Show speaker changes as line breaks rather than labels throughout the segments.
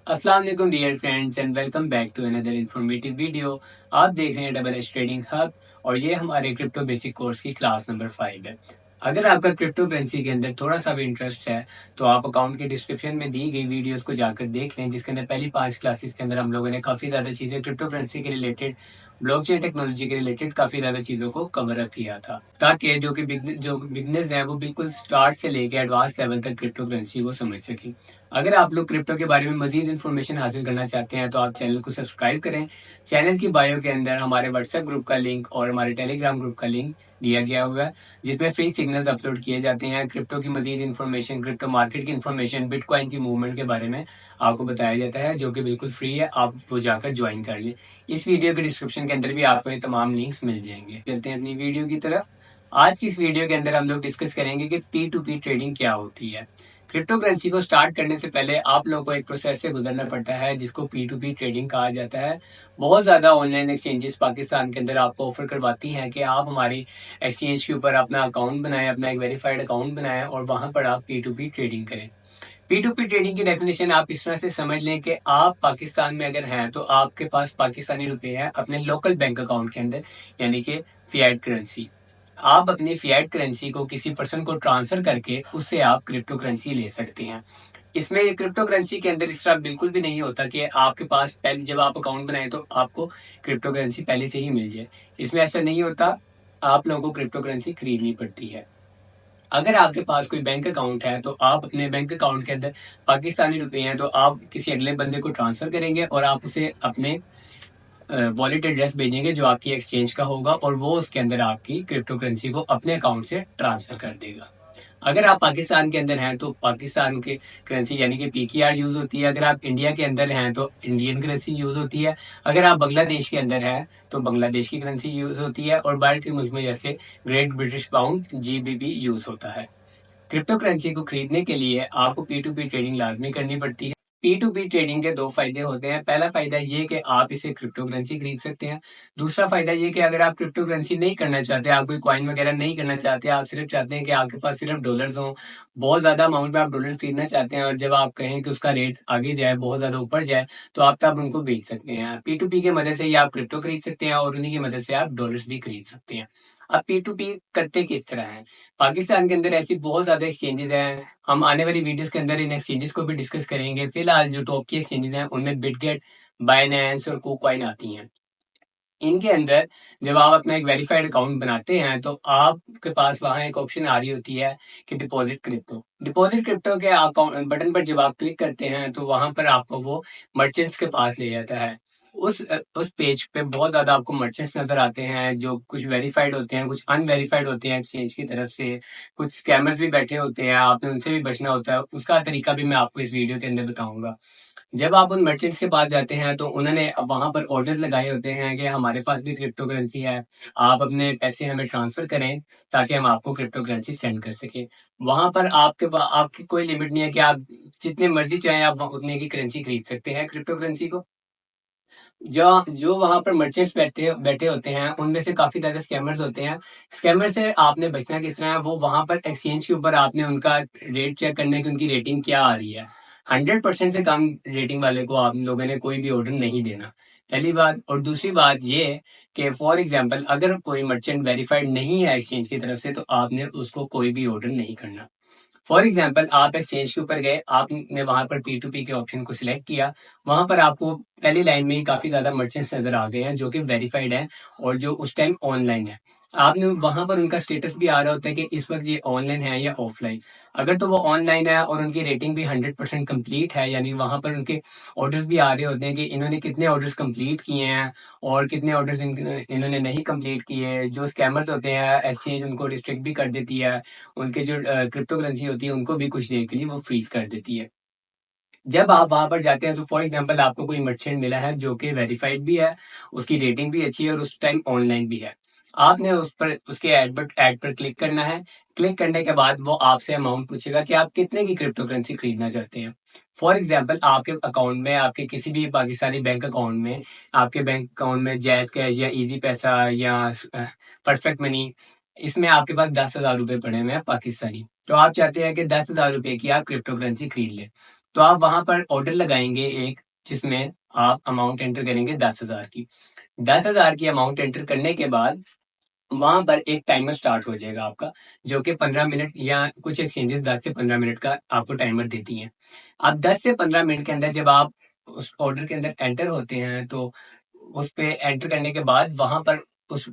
अस्सलाम वालेकुम dear friends and welcome back to another informative video. आप देख रहे हैं डबल एच ट्रेडिंग हब और ये हमारे क्रिप्टो बेसिक कोर्स की क्लास नंबर 5 है। अगर आपका क्रिप्टो करेंसी के अंदर थोड़ा सा भी इंटरेस्ट है तो आप अकाउंट के डिस्क्रिप्शन में दी गई वीडियोस को जाकर देख लें, जिसके अंदर पहली 5 क्लासेस के अंदर हम लोगों ने काफ़ी ज़्यादा चीज़ें क्रिप्टो करेंसी के रिलेटेड, ब्लॉकचेन टेक्नोलॉजी के रिलेटेड काफ़ी ज़्यादा चीज़ों को कवर अप किया था, ताकि जो बिगनर्स हैं वो बिल्कुल स्टार्ट से लेकर एडवांस लेवल तक क्रिप्टो करेंसी को समझ सकें। अगर आप लोग क्रिप्टो के बारे में मजीद इन्फॉर्मेशन हासिल करना चाहते हैं तो आप चैनल को सब्सक्राइब करें। चैनल की बायो के अंदर हमारे व्हाट्सएप ग्रुप का लिंक और हमारे टेलीग्राम ग्रुप का लिंक दिया गया हुआ है, जिसमें फ्री सिग्नल्स अपलोड किए जाते हैं। क्रिप्टो की मजीद इन्फॉर्मेशन, क्रिप्टो मार्केट की इन्फॉर्मेशन, बिटकॉइन की मूवमेंट के बारे में आपको बताया जाता है, जो कि बिल्कुल फ्री है। आप वो जाकर ज्वाइन कर लें। इस वीडियो के डिस्क्रिप्शन के अंदर भी आपको ये तमाम लिंक्स मिल जाएंगे। चलते हैं अपनी वीडियो की तरफ। आज की इस वीडियो के अंदर हम लोग डिस्कस करेंगे कि P2P ट्रेडिंग क्या होती है। क्रिप्टो करेंसी को स्टार्ट करने से पहले आप लोगों को एक प्रोसेस से गुजरना पड़ता है, जिसको P2P ट्रेडिंग कहा जाता है। बहुत ज़्यादा ऑनलाइन एक्सचेंजेस पाकिस्तान के अंदर आपको ऑफर करवाती हैं कि आप हमारी एक्सचेंज के ऊपर अपना अकाउंट बनाएं, अपना एक वेरीफाइड अकाउंट बनाएं और वहां पर आप P2P ट्रेडिंग करें। P2P ट्रेडिंग की डेफिनेशन आप इस तरह से समझ लें कि आप पाकिस्तान में अगर हैं तो आपके पास पाकिस्तानी रुपए हैं अपने लोकल बैंक अकाउंट के अंदर, यानी कि फिएट करेंसी। आप अपनी फिएट करेंसी को किसी पर्सन को ट्रांसफर करके उससे आप क्रिप्टो करेंसी ले सकते हैं। इसमें क्रिप्टो करेंसी के अंदर इस तरह बिल्कुल भी नहीं होता कि आपके पास पहले जब आप अकाउंट बनाए तो आपको क्रिप्टो करेंसी पहले से ही मिल जाए। इसमें ऐसा नहीं होता, आप लोगों को क्रिप्टो करेंसी खरीदनी पड़ती है। अगर आपके पास कोई बैंक अकाउंट है तो आप अपने बैंक अकाउंट के अंदर पाकिस्तानी रुपए हैं तो आप किसी अगले बंदे को ट्रांसफर करेंगे और आप उसे अपने वॉलेट एड्रेस भेजेंगे जो आपकी एक्सचेंज का होगा, और वो उसके अंदर आपकी क्रिप्टो करेंसी को अपने अकाउंट से ट्रांसफर कर देगा। अगर आप पाकिस्तान के अंदर हैं तो पाकिस्तान के करेंसी यानी कि PKR यूज होती है। अगर आप इंडिया के अंदर हैं तो इंडियन करेंसी यूज होती है। अगर आप बांग्लादेश के अंदर हैं तो बांग्लादेश की करेंसी यूज होती है, और बाहर के मुल्क में जैसे great British pound GBP use होता है। क्रिप्टो करेंसी को खरीदने के लिए आपको P2P ट्रेडिंग लाजमी करनी पड़ती है। P2P ट्रेडिंग के दो फायदे होते हैं। पहला फायदा ये कि आप इसे क्रिप्टो करेंसी खरीद सकते हैं। दूसरा फायदा ये कि अगर आप क्रिप्टो करेंसी नहीं करना चाहते, आप कोई कॉइन वगैरह नहीं करना चाहते, आप सिर्फ चाहते हैं कि आपके पास सिर्फ डॉलर्स हों, बहुत ज्यादा अमाउंट में आप डॉलर्स खरीदना चाहते हैं, और जब आप कहें कि उसका रेट आगे जाए, बहुत ज्यादा ऊपर जाए, तो आप तब उनको बेच सकते हैं। P2P की मदद से ही आप क्रिप्टो खरीद सकते हैं और उन्हीं की मदद से आप डॉलर्स भी खरीद सकते हैं। अब P2P करते किस तरह है? पाकिस्तान के अंदर ऐसी बहुत ज्यादा एक्सचेंजेस हैं। हम आने वाली वीडियोस के अंदर इन एक्सचेंजेस को भी डिस्कस करेंगे। फिलहाल जो टॉप की एक्सचेंजेस हैं उनमें बिटगेट, बाइनेंस और KuCoin आती हैं। इनके अंदर जब आप अपना एक वेरीफाइड अकाउंट बनाते हैं तो आपके पास वहां एक ऑप्शन आ रही होती है कि डिपॉजिट क्रिप्टो। डिपॉजिट क्रिप्टो के अकाउंट बटन पर जब आप क्लिक करते हैं तो वहां पर आपको वो मर्चेंट्स के पास ले जाता है। उस पेज पे बहुत ज्यादा आपको मर्चेंट्स नजर आते हैं, जो कुछ वेरीफाइड होते हैं, कुछ अनवेरीफाइड होते हैं एक्सचेंज की तरफ से, कुछ स्कैमर्स भी बैठे होते हैं, आपने उनसे भी बचना होता है। उसका तरीका भी मैं आपको इस वीडियो के अंदर बताऊंगा। जब आप उन मर्चेंट्स के पास जाते हैं तो उन्होंने अब वहां पर ऑर्डर्स लगाए होते हैं कि हमारे पास भी क्रिप्टो करेंसी है, आप अपने पैसे हमें ट्रांसफर करें ताकि हम आपको क्रिप्टो करेंसी सेंड कर सके। वहां पर आपकी कोई लिमिट नहीं है कि आप जितने मर्जी चाहें आप उतने की करेंसी खरीद सकते हैं क्रिप्टो करेंसी को। जो जो वहां पर मर्चेंट्स बैठे बैठे होते हैं उनमें से काफी ज्यादा स्कैमर्स होते हैं। स्कैमर से आपने बचना किस तरह है, वो वहां पर एक्सचेंज के ऊपर आपने उनका रेट चेक करने की उनकी रेटिंग क्या आ रही है। 100% से कम रेटिंग वाले को आप लोगों ने कोई भी ऑर्डर नहीं देना, पहली बात। और दूसरी बात ये कि फॉर एग्जाम्पल अगर कोई मर्चेंट वेरीफाइड नहीं है एक्सचेंज की तरफ से तो आपने उसको कोई भी ऑर्डर नहीं करना। फॉर एग्जाम्पल आप एक्सचेंज के ऊपर गए, आपने वहां पर P2P के ऑप्शन को सिलेक्ट किया, वहां पर आपको पहली लाइन में ही काफी ज्यादा मर्चेंट्स नजर आ गए हैं जो कि वेरीफाइड हैं और जो उस टाइम ऑनलाइन है। आपने वहां पर उनका स्टेटस भी आ रहा होता है कि इस वक्त ये ऑनलाइन है या ऑफलाइन। अगर तो वो ऑनलाइन है और उनकी रेटिंग भी 100% कंप्लीट है, यानी वहां पर उनके ऑर्डर्स भी आ रहे होते हैं कि इन्होंने कितने ऑर्डर्स कंप्लीट किए हैं और कितने ऑर्डर्स इन्होंने नहीं कंप्लीट किए। जो स्कैमर्स होते हैं एक्सचेंज उनको रिस्ट्रिक्ट भी कर देती है, उनके जो क्रिप्टो करेंसी होती है उनको भी कुछ देर के लिए वो फ्रीज कर देती है। जब आप वहां पर जाते हैं तो फॉर एग्जांपल आपको कोई मर्चेंट मिला है जो कि वेरीफाइड भी है, उसकी रेटिंग भी अच्छी है और उस टाइम ऑनलाइन भी है। आपने उस पर उसके ऐड पर क्लिक करना है। क्लिक करने के बाद वो आपसे अमाउंट पूछेगा कि आप कितने की क्रिप्टो करेंसी खरीदना चाहते हैं। फॉर एग्जाम्पल आपके अकाउंट में, आपके किसी भी पाकिस्तानी बैंक अकाउंट में, आपके बैंक अकाउंट में जैज कैश या इजी पैसा या परफेक्ट मनी, इसमें आपके पास 10,000 रुपए पड़े हुए हैं पाकिस्तानी। तो आप चाहते हैं कि 10,000 रुपए की आप क्रिप्टो करेंसी खरीद लें। तो आप वहां पर ऑर्डर लगाएंगे एक, जिसमें आप अमाउंट एंटर करेंगे 10,000 की। 10,000 की अमाउंट एंटर करने के बाद वहां पर एक टाइमर स्टार्ट हो जाएगा आपका, जो कि 15 मिनट, या कुछ एक्सचेंजेस 10 से 15 मिनट का आपको टाइमर देती हैं। अब 10 से 15 मिनट के अंदर जब आप उस ऑर्डर के अंदर एंटर होते हैं, तो उस पे एंटर करने के बाद वहां पर उस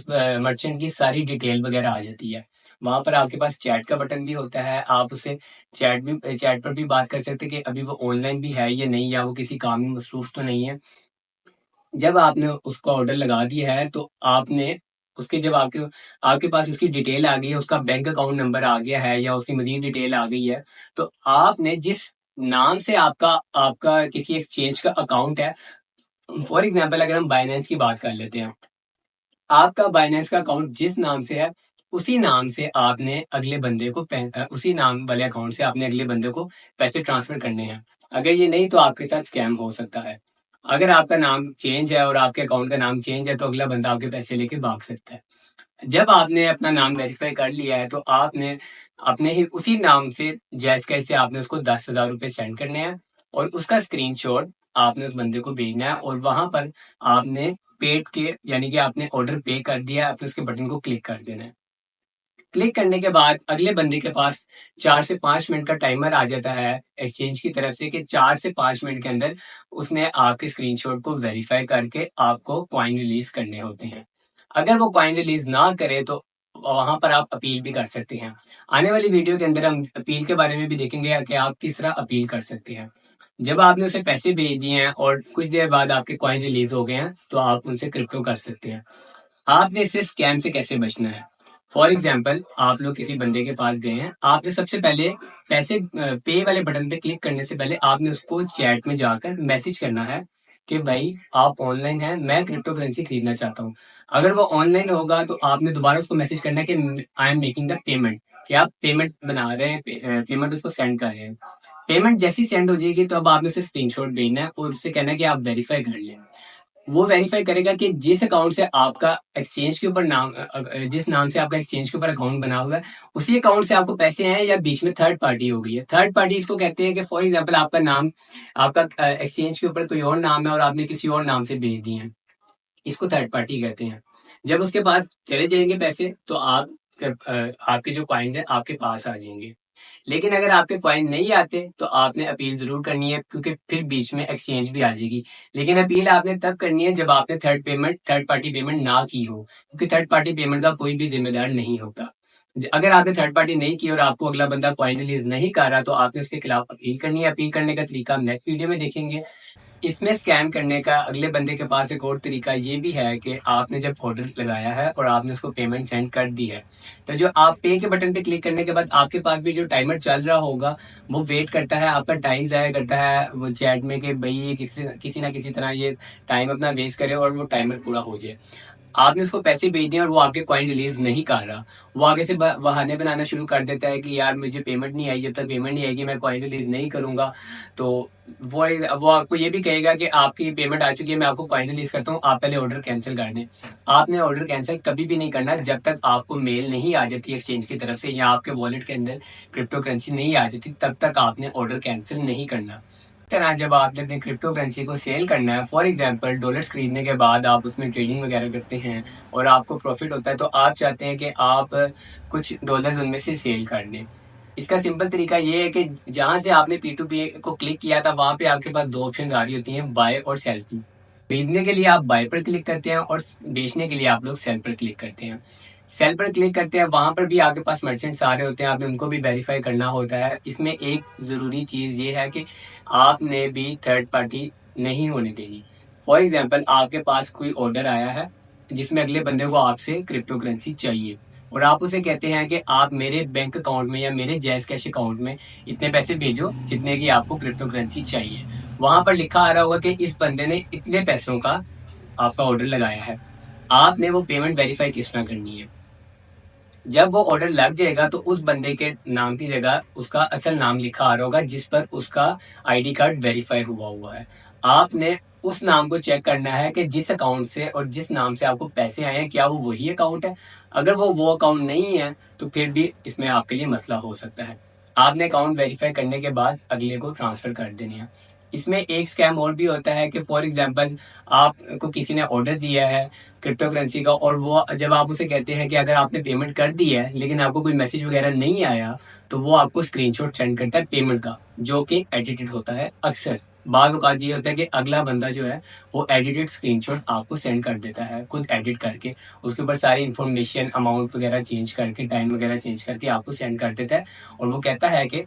मर्चेंट की सारी डिटेल वगैरह आ जाती है। वहां पर आपके पास चैट का बटन भी होता है, आप उसे चैट पर भी बात कर सकते हैं कि अभी वो ऑनलाइन भी है या नहीं, या वो किसी काम में मसरूफ तो नहीं है। जब आपने उसका ऑर्डर लगा दिया है, तो आपने उसके जब आपके आपके पास उसकी डिटेल आ गई है, उसका बैंक अकाउंट नंबर आ गया है या उसकी मजीद डिटेल आ गई है, तो आपने जिस नाम से आपका आपका किसी एक्सचेंज का अकाउंट है, फॉर एग्जाम्पल अगर हम बाइनेंस की बात कर लेते हैं, आपका बाइनेंस का अकाउंट जिस नाम से है, उसी नाम से आपने अगले बंदे को उसी नाम वाले अकाउंट से आपने अगले बंदे को पैसे ट्रांसफर करने हैं। अगर ये नहीं, तो आपके साथ स्कैम हो सकता है। अगर आपका नाम चेंज है और आपके अकाउंट का नाम चेंज है, तो अगला बंदा आपके पैसे लेके भाग सकता है। जब आपने अपना नाम वेरीफाई कर लिया है, तो आपने अपने ही उसी नाम से जैस कैसे आपने उसको 10,000 रुपये सेंड करने हैं, और उसका स्क्रीनशॉट आपने उस बंदे को भेजना है, और वहां पर आपने पेड के, यानी कि आपने ऑर्डर पे कर दिया है, आपने उसके बटन को क्लिक कर देना है। क्लिक करने के बाद अगले बंदे के पास 4 से 5 मिनट का टाइमर आ जाता है एक्सचेंज की तरफ से, कि 4 से 5 मिनट के अंदर उसने आपके स्क्रीनशॉट को वेरीफाई करके आपको कॉइन रिलीज करने होते हैं। अगर वो कॉइन रिलीज ना करे, तो वहां पर आप अपील भी कर सकते हैं। आने वाली वीडियो के अंदर हम अपील के बारे में भी देखेंगे कि आप किस तरह अपील कर सकते हैं। जब आपने उसे पैसे भेज दिए हैं और कुछ देर बाद आपके कॉइन रिलीज हो गए हैं, तो आप उनसे क्रिप्टो कर सकते हैं। आपने इससे स्कैम से कैसे बचना है? फॉर एग्जाम्पल, आप लोग किसी बंदे के पास गए हैं, आपने सबसे पहले पैसे पे वाले बटन पे क्लिक करने से पहले आपने उसको चैट में जाकर मैसेज करना है कि भाई आप ऑनलाइन हैं, मैं क्रिप्टो करेंसी खरीदना चाहता हूँ। अगर वो ऑनलाइन होगा, तो आपने दोबारा उसको मैसेज करना है कि I am making the payment, कि आप पेमेंट बना रहे हैं, पेमेंट उसको सेंड कर रहे हैं। पेमेंट जैसी सेंड हो जाएगी, तो अब आपने उसे स्क्रीनशॉट भेजना है और उससे कहना है कि आप वेरीफाई कर लें। वो वेरीफाई करेगा कि जिस अकाउंट से आपका एक्सचेंज के ऊपर नाम जिस नाम से आपका एक्सचेंज के ऊपर अकाउंट बना हुआ है, उसी अकाउंट से आपको पैसे हैं, या बीच में थर्ड पार्टी हो गई है। थर्ड पार्टी इसको कहते हैं कि फॉर एग्जांपल आपका नाम, आपका एक्सचेंज के ऊपर कोई और नाम है और आपने किसी और नाम से भेज दिए हैं, इसको थर्ड पार्टी कहते हैं। जब उसके पास चले जाएंगे पैसे, तो आपके जो कॉइन्स हैं आपके पास आ जाएंगे। लेकिन अगर आपके कॉइन नहीं आते, तो आपने अपील जरूर करनी है, क्योंकि फिर बीच में एक्सचेंज भी आ जाएगी। लेकिन अपील आपने तब करनी है जब आपने थर्ड पार्टी पेमेंट ना की हो, क्योंकि थर्ड पार्टी पेमेंट का कोई भी जिम्मेदार नहीं होता। अगर आपने थर्ड पार्टी नहीं की और आपको अगला बंदा कॉइन रिलीज नहीं कर रहा, तो आपने उसके खिलाफ अपील करनी है। अपील करने का तरीका हम नेक्स्ट वीडियो में देखेंगे। इसमें स्कैम करने का अगले बंदे के पास एक और तरीका ये भी है कि आपने जब ऑर्डर लगाया है और आपने उसको पेमेंट सेंड कर दी है, तो जो आप पे के बटन पे क्लिक करने के बाद आपके पास भी जो टाइमर चल रहा होगा, वो वेट करता है, आपका टाइम जाया करता है वो चैट में कि भाई ये किसी ना किसी तरह ये टाइम अपना वेस्ट करे और वो टाइमर पूरा हो जाए। आपने उसको पैसे भेज दिए और वो आपके कॉइन रिलीज नहीं कर रहा, वो आगे से बहाने बनाना शुरू कर देता है कि यार मुझे पेमेंट नहीं आई, जब तक पेमेंट नहीं आएगी मैं कॉइन रिलीज नहीं करूंगा। तो वो आपको ये भी कहेगा कि आपकी पेमेंट आ चुकी है, मैं आपको कॉइन रिलीज करता हूँ, आप पहले ऑर्डर कैंसिल कर दें। आपने ऑर्डर कैंसिल कभी भी नहीं करना जब तक आपको मेल नहीं आ जाती एक्सचेंज की तरफ से, या आपके वॉलेट के अंदर क्रिप्टो करेंसी नहीं आ जाती, तब तक आपने ऑर्डर कैंसिल नहीं करना। तरह जब आपने अपनी क्रिप्टो करेंसी को सेल करना है, फॉर एग्जांपल डॉलर्स खरीदने के बाद आप उसमें ट्रेडिंग वगैरह करते हैं और आपको प्रॉफिट होता है, तो आप चाहते हैं कि आप कुछ डॉलर्स उनमें से सेल कर दें। इसका सिंपल तरीका ये है कि जहां से आपने P2P को क्लिक किया था, वहां पे आपके पास दो ऑप्शन आ रही होती हैं, बाय और सेल की। खरीदने के लिए आप बाय पर क्लिक करते हैं और बेचने के लिए आप लोग सेल पर क्लिक करते हैं। सेल पर क्लिक करते हैं, वहां पर भी आपके पास मर्चेंट्स आ रहे होते हैं, आपने उनको भी वेरीफाई करना होता है। इसमें एक जरूरी चीज ये है कि आपने भी थर्ड पार्टी नहीं होने देनी। फॉर एग्जाम्पल, आपके पास कोई ऑर्डर आया है जिसमें अगले बंदे को आपसे क्रिप्टो करेंसी चाहिए, और आप उसे कहते हैं कि आप मेरे बैंक अकाउंट में या मेरे जैज कैश अकाउंट में इतने पैसे भेजो जितने की आपको क्रिप्टो करेंसी चाहिए। वहां पर लिखा आ रहा होगा कि इस बंदे ने इतने पैसों का आपका ऑर्डर लगाया है। आपने वो पेमेंट वेरीफाई किस तरह करनी है? जब वो ऑर्डर लग जाएगा, तो उस बंदे के नाम की जगह उसका असल नाम लिखा आ रहा होगा, जिस पर उसका आईडी कार्ड वेरीफाई हुआ है। आपने उस नाम को चेक करना है कि जिस अकाउंट से और जिस नाम से आपको पैसे आए हैं, क्या वो वही अकाउंट है। अगर वो अकाउंट नहीं है, तो फिर भी इसमें आपके लिए मसला हो सकता है। आपने अकाउंट वेरीफाई करने के बाद अगले को ट्रांसफर कर देनी है। इसमें एक स्कैम और भी होता है कि फॉर एग्जांपल आपको किसी ने ऑर्डर दिया है क्रिप्टो करेंसी का, और वो जब आप उसे कहते हैं कि अगर आपने पेमेंट कर दी है लेकिन आपको कोई मैसेज वगैरह नहीं आया, तो वो आपको स्क्रीनशॉट सेंड करता है पेमेंट का, जो कि एडिटेड होता है। अक्सर बाद औकात ये होता है कि अगला बंदा जो है वो एडिटेड स्क्रीनशॉट आपको सेंड कर देता है, खुद एडिट करके उसके ऊपर सारी इन्फॉर्मेशन अमाउंट वगैरह चेंज करके टाइम वगैरह चेंज करके आपको सेंड कर देता है, और वो कहता है कि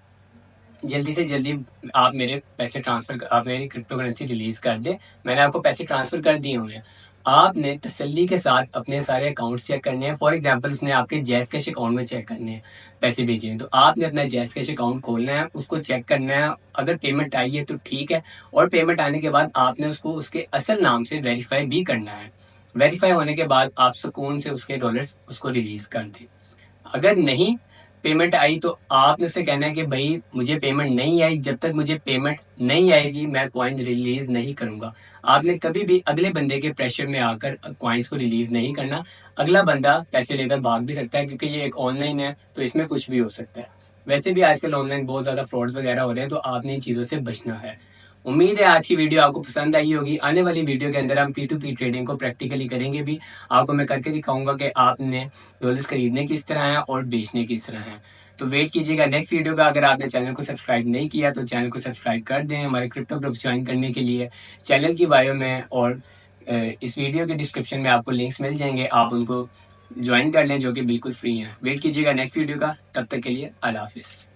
जल्दी से जल्दी आप मेरे पैसे ट्रांसफर, आप मेरी क्रिप्टो करेंसी रिलीज कर दे, मैंने आपको पैसे ट्रांसफर कर दिए हुए हैं। आपने तसल्ली के साथ अपने सारे अकाउंट्स चेक करने हैं। फॉर एग्जांपल उसने आपके जैज़ कैश अकाउंट में चेक करने हैं पैसे भेजे हैं, तो आपने अपना जैज़ कैश अकाउंट खोलना है, उसको चेक करना है। अगर पेमेंट आई है तो ठीक है, और पेमेंट आने के बाद आपने उसको उसके असल नाम से वेरीफाई भी करना है। वेरीफाई होने के बाद आप सुकून से उसके डॉलर्स उसको रिलीज कर दें। अगर नहीं पेमेंट आई तो आपने उससे कहना है कि भाई मुझे पेमेंट नहीं आई, जब तक मुझे पेमेंट नहीं आएगी मैं कॉइन रिलीज नहीं करूंगा। आपने कभी भी अगले बंदे के प्रेशर में आकर कॉइन्स को रिलीज नहीं करना। अगला बंदा पैसे लेकर भाग भी सकता है, क्योंकि ये एक ऑनलाइन है तो इसमें कुछ भी हो सकता है। वैसे भी आजकल ऑनलाइन बहुत ज्यादा फ्रॉड्स वगैरह हो रहे हैं, तो आपने इन चीजों से बचना है। उम्मीद है आज की वीडियो आपको पसंद आई होगी। आने वाली वीडियो के अंदर हम P2P ट्रेडिंग को प्रैक्टिकली करेंगे भी। आपको मैं करके दिखाऊंगा कि आपने डॉलर्स खरीदने किस तरह है और बेचने किस तरह है। तो वेट कीजिएगा नेक्स्ट वीडियो का। अगर आपने चैनल को सब्सक्राइब नहीं किया तो चैनल को सब्सक्राइब कर दें हमारे क्रिप्टो ग्रुप ज्वाइन करने के लिए। चैनल की बायो में और इस वीडियो के डिस्क्रिप्शन में आपको लिंक्स मिल जाएंगे, आप उनको ज्वाइन कर लें, जो कि बिल्कुल फ्री हैं। वेट कीजिएगा नेक्स्ट वीडियो का, तब तक के लिए अल्लाह हाफिज़।